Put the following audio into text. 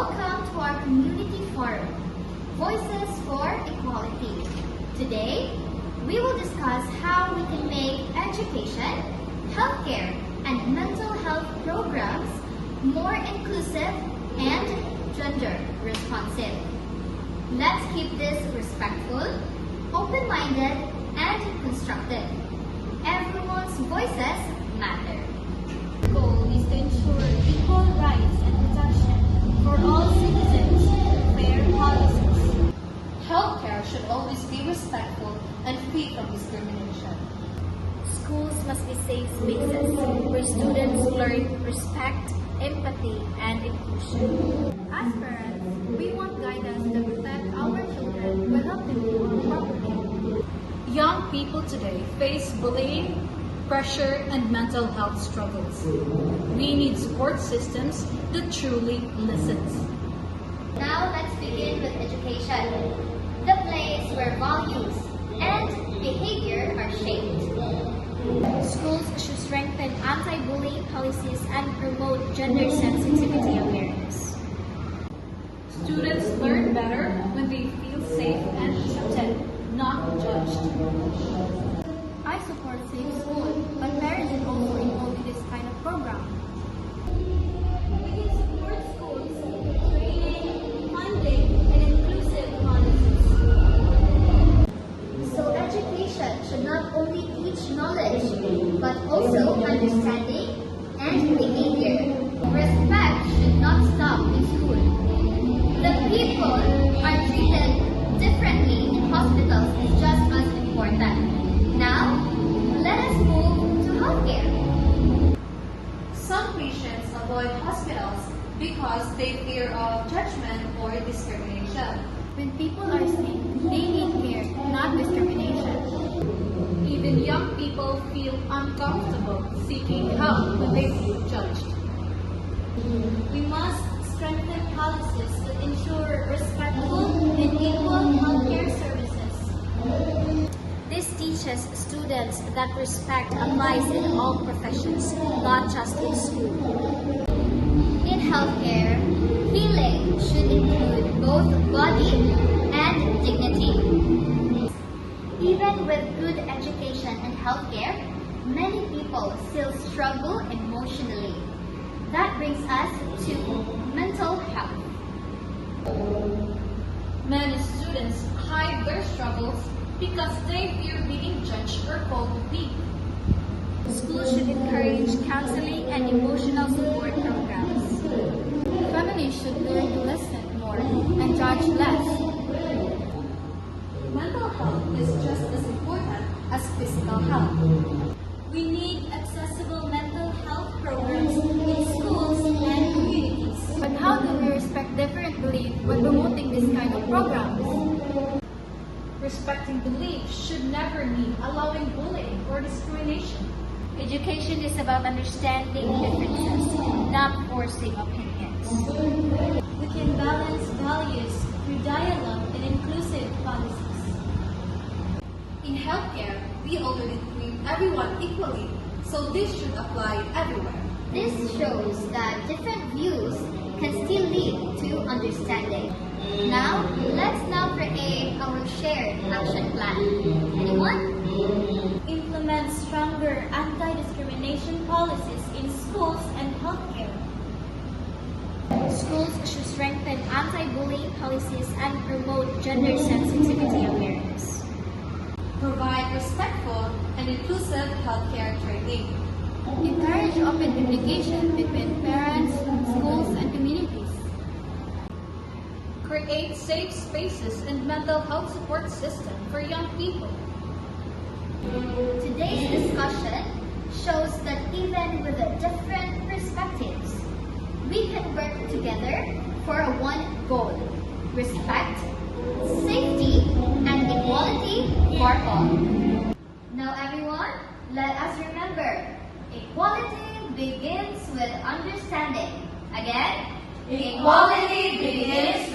Welcome to our community forum, Voices for Equality. Today, we will discuss how we can make education, healthcare, and mental health programs more inclusive and gender responsive. Let's keep this respectful, open-minded, and constructive. Everyone's voices matter. The goal is to ensure equal rights and protection for all citizens through fair policies. Healthcare should always be respectful and free from discrimination. Schools must be safe spaces where students learn respect, empathy, and inclusion. As parents, we want guidance to protect our children while helping them properly. Young people today face bullying, pressure, and mental health struggles. We need support systems that truly listens. Now let's begin with education, the place where values and behavior are shaped. Schools should strengthen anti-bullying policies and promote gender sensitivity awareness. Students learn better when they feel safe and accepted, not judged. I support safe school, but parents should also involved in this kind of program. We can support schools, training, funding, and inclusive policies. So education should not only teach knowledge, but also understanding and behavior. Respect should not stop in school. The people are treated differently in hospitals is just as important. Now, let us move to healthcare. Some patients avoid hospitals because they fear of judgment or discrimination. When people are sick, they need care, not discrimination. Even young people feel uncomfortable seeking help when they feel judged. We must strengthen policies that ensure respectful and equal healthcare services. This teaches students that respect applies in all professions, not just in school. In healthcare, healing should include both body and dignity. Even with good education and healthcare, many people still struggle emotionally. That brings us to mental health. Many students hide their struggles because they fear being judged or called weak. Schools should encourage counseling and emotional support programs. Families should learn to listen more and judge less. Mental health is just as important as physical health. We need accessible mental health programs in schools and communities. But how do we respect different beliefs when promoting this kind of programs? Respecting beliefs should never mean allowing bullying or discrimination. Education is about understanding differences, not forcing opinions. We can balance values through dialogue and inclusive policies. In healthcare, we already treat everyone equally, so this should apply everywhere. This shows that different views can still lead to understanding. Now, let's create our shared action plan. Anyone? Implement stronger anti-discrimination policies in schools and healthcare. Schools should strengthen anti-bullying policies and promote gender sensitivity awareness. Provide respectful and inclusive healthcare training. Encourage open communication between parents, schools, and communities. Create safe spaces and mental health support system for young people. Today's discussion shows that even with different perspectives, we can work together for one goal: respect, safety, and equality for all. Now everyone, let us remember, equality begins with understanding. Again, equality begins